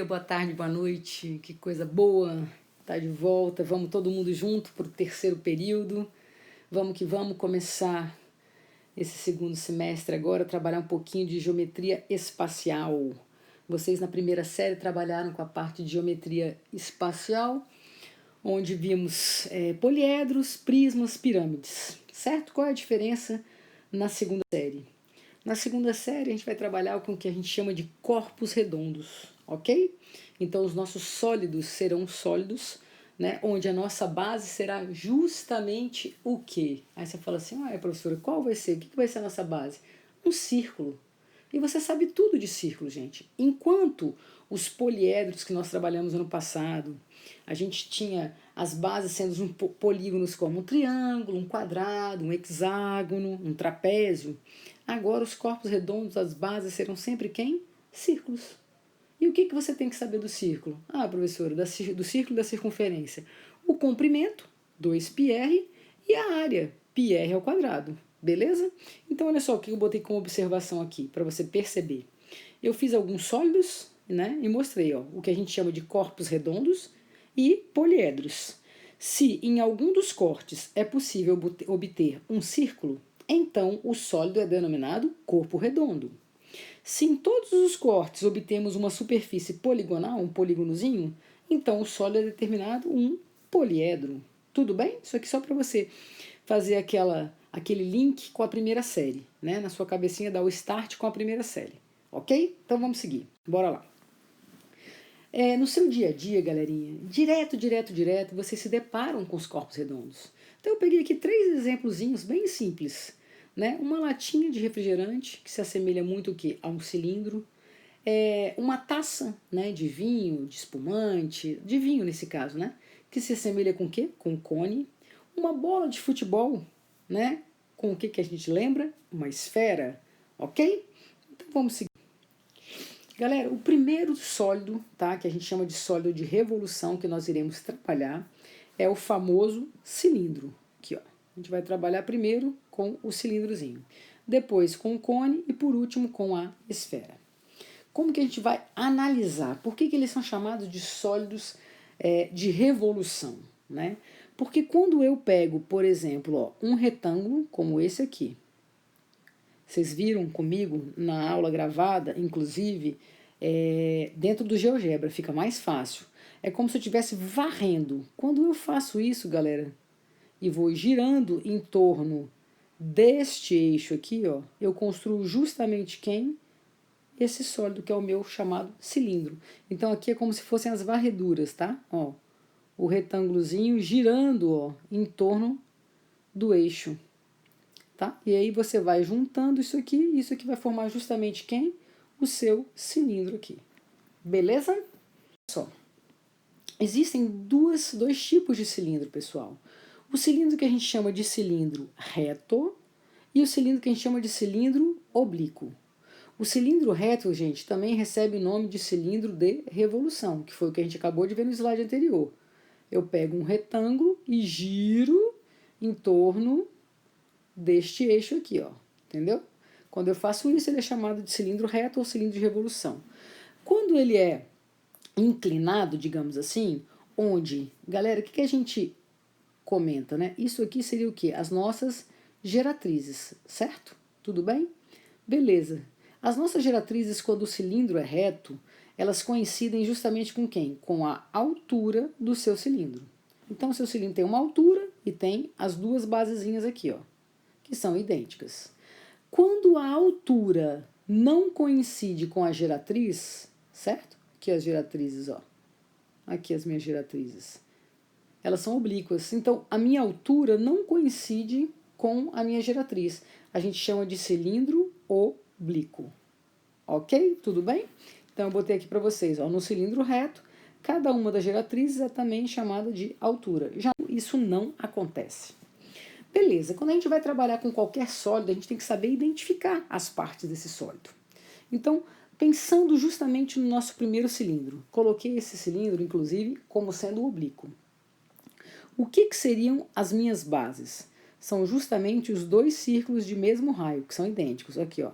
boa tarde, boa noite, que coisa boa, tá de volta, vamos todo mundo junto para o terceiro período, vamos que vamos começar esse segundo semestre agora, trabalhar um pouquinho de geometria espacial. Vocês na primeira série trabalharam com a parte de geometria espacial, onde vimos poliedros, prismas, pirâmides, certo? Qual é a diferença na segunda série? Na segunda série, a gente vai trabalhar com o que a gente chama de corpos redondos, ok? Então, os nossos sólidos serão sólidos, né? Onde a nossa base será justamente o quê? Aí você fala assim, professora, qual vai ser? O que vai ser a nossa base? Um círculo. E você sabe tudo de círculo, gente. Enquanto os poliedros que nós trabalhamos ano passado, a gente tinha as bases sendo polígonos como um triângulo, um quadrado, um hexágono, um trapézio. Agora os corpos redondos, as bases serão sempre quem? Círculos. E o que você tem que saber do círculo? Professora, do círculo da circunferência. O comprimento, 2πr, e a área, πr ao quadrado. Beleza? Então, olha só o que eu botei como observação aqui, para você perceber. Eu fiz alguns sólidos, né, e mostrei o que a gente chama de corpos redondos e poliedros. Se em algum dos cortes é possível obter um círculo, então o sólido é denominado corpo redondo. Se em todos os cortes obtemos uma superfície poligonal, um polígonozinho, então o sólido é determinado um poliedro. Tudo bem? Isso aqui só para você fazer aquele link com a primeira série, né? Na sua cabecinha dá o start com a primeira série, ok? Então vamos seguir, bora lá. No seu dia a dia, galerinha, direto, vocês se deparam com os corpos redondos. Então eu peguei aqui 3 exemplozinhos bem simples, né? Uma latinha de refrigerante, que se assemelha muito o quê? A um cilindro. Uma taça, né, de vinho, de espumante, de vinho nesse caso, né? Que se assemelha com o quê? Com um cone. Uma bola de futebol, né? Com o que a gente lembra? Uma esfera, ok? Então vamos seguir. Galera, o primeiro sólido, tá, que a gente chama de sólido de revolução, que nós iremos trabalhar, é o famoso cilindro. Aqui, ó. A gente vai trabalhar primeiro com o cilindrozinho, depois com o cone e por último com a esfera. Como que a gente vai analisar? Por que eles são chamados de sólidos de revolução, né? Porque quando eu pego, por exemplo, um retângulo como esse aqui, vocês viram comigo na aula gravada, inclusive, dentro do GeoGebra, fica mais fácil. É como se eu estivesse varrendo. Quando eu faço isso, galera, e vou girando em torno deste eixo aqui, ó, eu construo justamente quem? Esse sólido, que é o meu chamado cilindro. Então aqui é como se fossem as varreduras, tá? Ó, o retângulozinho girando, ó, em torno do eixo. Tá? E aí você vai juntando isso aqui vai formar justamente quem? O seu cilindro aqui. Beleza? Só. Existem dois tipos de cilindro, pessoal. O cilindro que a gente chama de cilindro reto e o cilindro que a gente chama de cilindro oblíquo. O cilindro reto, gente, também recebe o nome de cilindro de revolução, que foi o que a gente acabou de ver no slide anterior. Eu pego um retângulo e giro em torno deste eixo aqui, ó, entendeu? Quando eu faço isso, ele é chamado de cilindro reto ou cilindro de revolução. Quando ele é inclinado, digamos assim, onde, galera, o que a gente comenta, né? Isso aqui seria o quê? As nossas geratrizes, certo? Tudo bem? Beleza. As nossas geratrizes, quando o cilindro é reto, elas coincidem justamente com quem? Com a altura do seu cilindro. Então, o seu cilindro tem uma altura e tem as duas basezinhas aqui, ó, que são idênticas. Quando a altura não coincide com a geratriz, certo? Aqui as geratrizes, ó. Aqui as minhas geratrizes. Elas são oblíquas. Então, a minha altura não coincide com a minha geratriz. A gente chama de cilindro oblíquo. Ok? Tudo bem? Então, eu botei aqui para vocês, ó, no cilindro reto, cada uma das geratrizes é também chamada de altura. Já isso não acontece. Beleza, quando a gente vai trabalhar com qualquer sólido, a gente tem que saber identificar as partes desse sólido. Então, pensando justamente no nosso primeiro cilindro, coloquei esse cilindro, inclusive, como sendo oblíquo. O que seriam as minhas bases? São justamente os 2 círculos de mesmo raio, que são idênticos. Aqui, ó.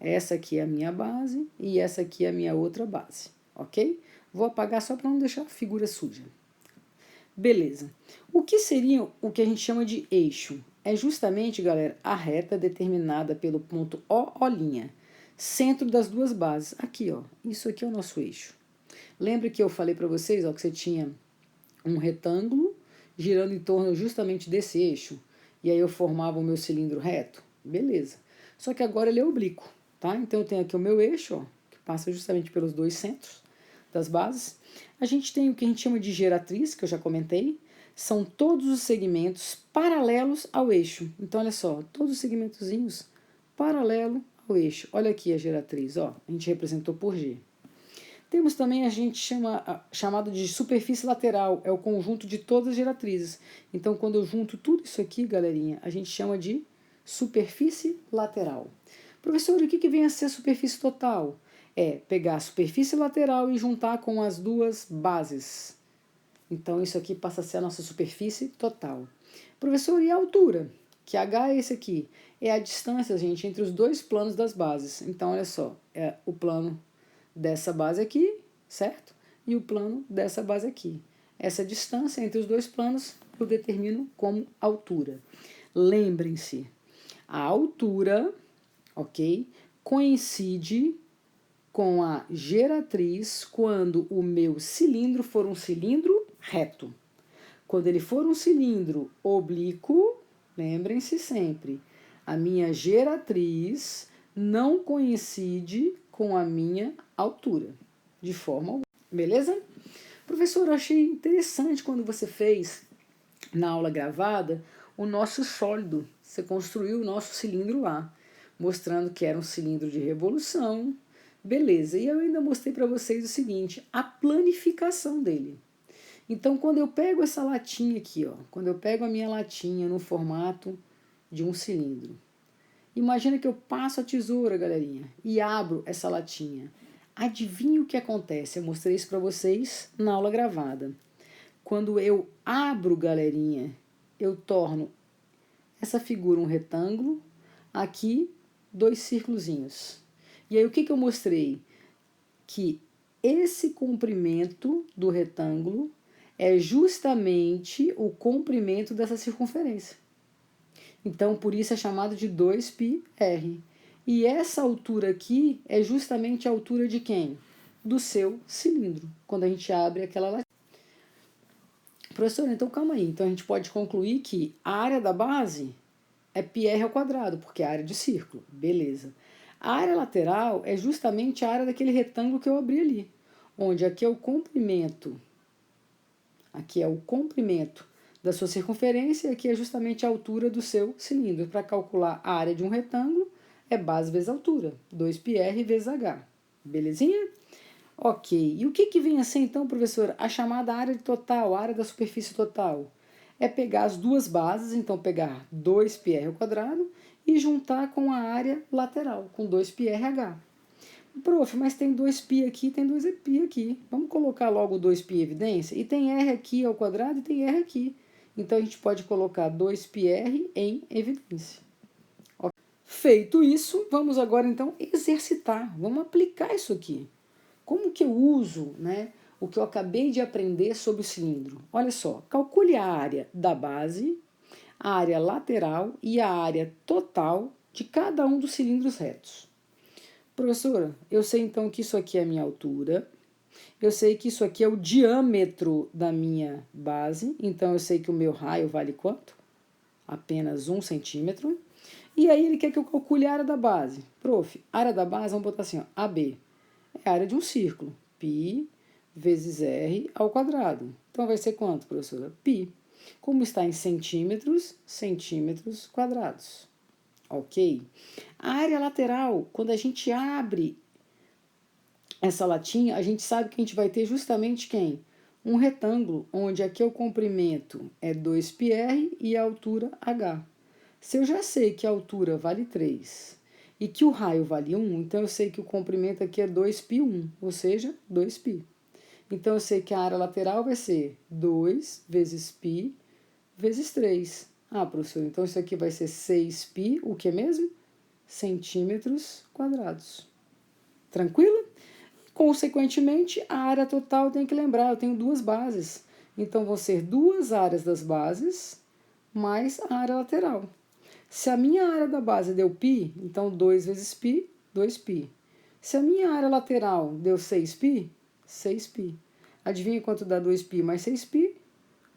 Essa aqui é a minha base e essa aqui é a minha outra base. ok? Vou apagar só para não deixar a figura suja. Beleza. O que seria o que a gente chama de eixo? É justamente, galera, a reta determinada pelo ponto O', centro das duas bases. Aqui, ó, isso aqui é o nosso eixo. Lembra que eu falei para vocês, ó, que você tinha um retângulo girando em torno justamente desse eixo? E aí eu formava o meu cilindro reto? Beleza. Só que agora ele é oblíquo, tá? Então eu tenho aqui o meu eixo, ó, que passa justamente pelos dois centros das bases. A gente tem o que a gente chama de geratriz, que eu já comentei, são todos os segmentos paralelos ao eixo. Então, olha só, todos os segmentozinhos paralelo ao eixo. Olha aqui a geratriz, ó, a gente representou por G. Temos também chamado de superfície lateral, é o conjunto de todas as geratrizes. Então, quando eu junto tudo isso aqui, galerinha, a gente chama de superfície lateral. Professor, o que vem a ser superfície total? É pegar a superfície lateral e juntar com as duas bases. Então, isso aqui passa a ser a nossa superfície total. Professor, e a altura? Que H é esse aqui? É a distância, gente, entre os dois planos das bases. Então, olha só, é o plano dessa base aqui, certo? E o plano dessa base aqui. Essa distância entre os dois planos eu determino como altura. Lembrem-se, a altura, ok, coincide com a geratriz quando o meu cilindro for um cilindro reto. Quando ele for um cilindro oblíquo, lembrem-se sempre, a minha geratriz não coincide com a minha altura, de forma alguma. Beleza? Professor, eu achei interessante quando você fez na aula gravada o nosso sólido. Você construiu o nosso cilindro lá, mostrando que era um cilindro de revolução. Beleza, e eu ainda mostrei para vocês o seguinte, a planificação dele. Então, quando eu pego essa latinha aqui, ó, quando eu pego a minha latinha no formato de um cilindro, imagina que eu passo a tesoura, galerinha, e abro essa latinha. Adivinha o que acontece? Eu mostrei isso para vocês na aula gravada. Quando eu abro, galerinha, eu torno essa figura um retângulo, aqui 2 círculozinhos. E aí o que eu mostrei? Que esse comprimento do retângulo é justamente o comprimento dessa circunferência. Então, por isso é chamado de 2πr. E essa altura aqui é justamente a altura de quem? Do seu cilindro, quando a gente abre aquela latinha. Professor, então calma aí. Então a gente pode concluir que a área da base é πr², porque é a área de círculo. Beleza. A área lateral é justamente a área daquele retângulo que eu abri ali, onde aqui é o comprimento. Aqui é o comprimento da sua circunferência e aqui é justamente a altura do seu cilindro. Para calcular a área de um retângulo, é base vezes altura, 2πr vezes h. Belezinha? Ok. E o que vem a ser então, professor? A chamada área total, a área da superfície total. É pegar as duas bases, então pegar 2πr² e juntar com a área lateral, com 2πrh. Prof, mas tem 2π aqui, tem 2π aqui. Vamos colocar logo 2π em evidência? E tem r aqui ao quadrado e tem r aqui. Então, a gente pode colocar 2πr em evidência. Feito isso, vamos agora, então, exercitar. Vamos aplicar isso aqui. Como que eu uso, né, o que eu acabei de aprender sobre o cilindro? Olha só, calcule a área da base, a área lateral e a área total de cada um dos cilindros retos. Professora, eu sei então que isso aqui é a minha altura, eu sei que isso aqui é o diâmetro da minha base, então eu sei que o meu raio vale quanto? Apenas 1 centímetro. E aí ele quer que eu calcule a área da base. Prof, a área da base, vamos botar assim, ó, AB, é a área de um círculo, π vezes r ao quadrado. Então vai ser quanto, professora? Π. Como está em centímetros, centímetros quadrados. Ok? A área lateral, quando a gente abre essa latinha, a gente sabe que a gente vai ter justamente quem? Um retângulo, onde aqui o comprimento é 2πr e a altura h. Se eu já sei que a altura vale 3 e que o raio vale 1, então eu sei que o comprimento aqui é 2π1, ou seja, 2π. Então eu sei que a área lateral vai ser 2 vezes π vezes 3. Ah, professor, então isso aqui vai ser 6π, o que mesmo? Centímetros quadrados. Tranquilo? Consequentemente, a área total tem que lembrar, eu tenho duas bases. Então, vão ser duas áreas das bases mais a área lateral. Se a minha área da base deu π, então 2 vezes π, 2π. Se a minha área lateral deu 6π, 6π. Adivinha quanto dá 2π mais 6π?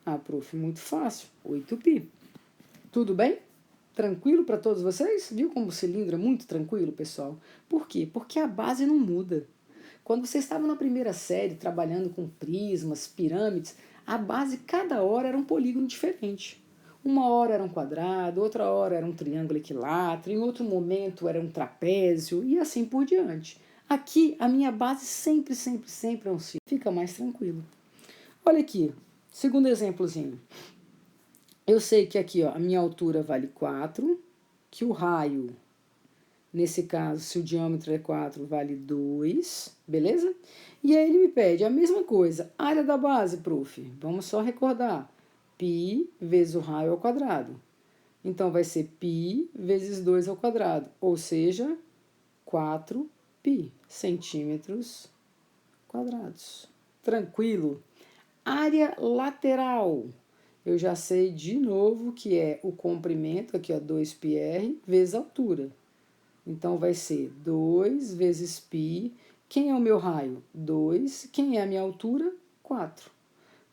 Ah, prof, muito fácil, 8π. Tudo bem? Tranquilo para todos vocês? Viu como o cilindro é muito tranquilo, pessoal? Por quê? Porque a base não muda. Quando você estava na primeira série, trabalhando com prismas, pirâmides, a base, cada hora, era um polígono diferente. Uma hora era um quadrado, outra hora era um triângulo equilátero, em outro momento era um trapézio, e assim por diante. Aqui, a minha base sempre é um círculo. Fica mais tranquilo. Olha aqui, segundo exemplozinho. Eu sei que aqui, ó, a minha altura vale 4, que o raio, nesse caso, se o diâmetro é 4, vale 2, beleza? E aí ele me pede a mesma coisa. Área da base, prof. Vamos só recordar. Π vezes o raio ao quadrado. Então, vai ser π vezes 2 ao quadrado, ou seja, 4π centímetros quadrados. Tranquilo? Área lateral. Eu já sei de novo que é o comprimento, aqui ó, 2πr, vezes a altura. Então, vai ser 2 vezes π. Quem é o meu raio? 2. Quem é a minha altura? 4.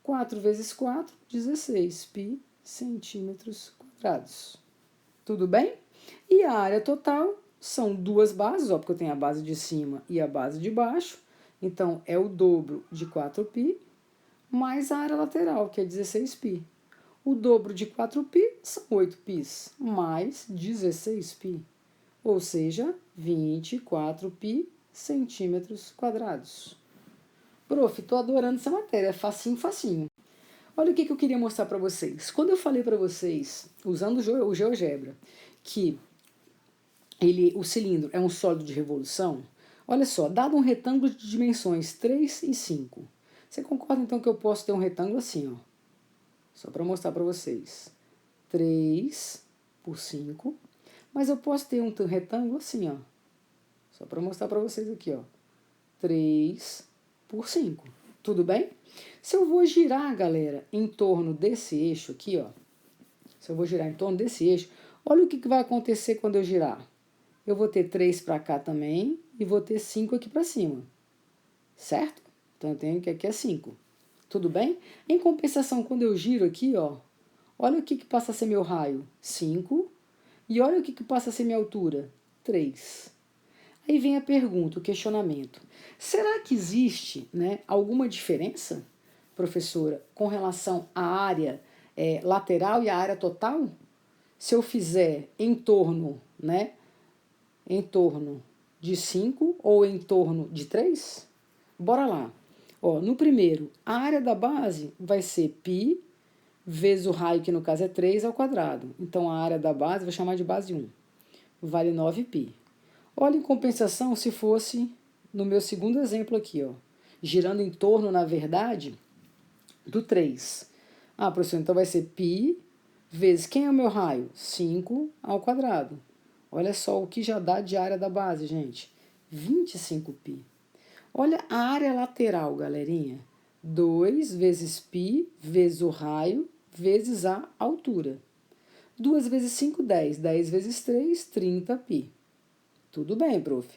4 vezes 4, 16 π centímetros quadrados. Tudo bem? E a área total são duas bases, ó, porque eu tenho a base de cima e a base de baixo. Então, é o dobro de 4π mais a área lateral, que é 16π. O dobro de 4π são 8π, mais 16π, ou seja, 24π centímetros quadrados. Prof, tô adorando essa matéria, é facinho, facinho. Olha o que eu queria mostrar para vocês. Quando eu falei para vocês, usando o GeoGebra, que o cilindro é um sólido de revolução, olha só, dado um retângulo de dimensões 3 e 5, você concorda então que eu posso ter um retângulo assim, ó? Só para mostrar para vocês. 3 por 5. Mas eu posso ter um retângulo assim, ó. Só para mostrar para vocês aqui, ó. 3 por 5. Tudo bem? Se eu vou girar, galera, em torno desse eixo aqui, ó. Se eu vou girar em torno desse eixo, olha o que vai acontecer quando eu girar. Eu vou ter 3 para cá também e vou ter 5 aqui para cima. Certo? Então, eu tenho que aqui é 5. Tudo bem? Em compensação, quando eu giro aqui, ó, olha o que passa a ser meu raio, 5, e olha o que passa a ser minha altura, 3. Aí vem a pergunta, o questionamento. Será que existe, né, alguma diferença, professora, com relação à área lateral e à área total? Se eu fizer em torno, né, em torno de 5 ou em torno de 3? Bora lá. Ó, no primeiro, a área da base vai ser π vezes o raio, que no caso é 3, ao quadrado. Então, a área da base, vou chamar de base 1, vale 9π. Olha, em compensação, se fosse no meu segundo exemplo aqui, ó, girando em torno, na verdade, do 3. Ah, professor, então vai ser π vezes, quem é o meu raio? 5 ao quadrado. Olha só o que já dá de área da base, gente. 25π. Olha a área lateral, galerinha. 2 vezes π vezes o raio vezes a altura. 2 vezes 5, 10. 10 vezes 3, 30π. Tudo bem, prof.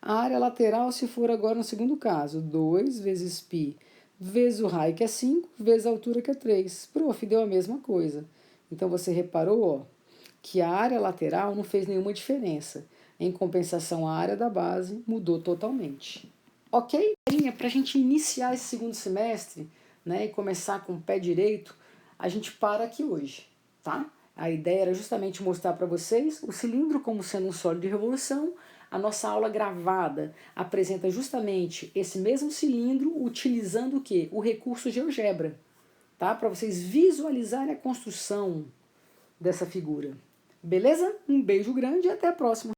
A área lateral, se for agora no segundo caso, 2 vezes π vezes o raio, que é 5, vezes a altura, que é 3. Prof, deu a mesma coisa. Então, você reparou, ó, que a área lateral não fez nenhuma diferença. Em compensação, a área da base mudou totalmente. Ok? Para a gente iniciar esse segundo semestre, né, e começar com o pé direito, a gente para aqui hoje, tá? A ideia era justamente mostrar para vocês o cilindro como sendo um sólido de revolução. A nossa aula gravada apresenta justamente esse mesmo cilindro utilizando o quê? O recurso GeoGebra, tá? Para vocês visualizarem a construção dessa figura. Beleza? Um beijo grande e até a próxima!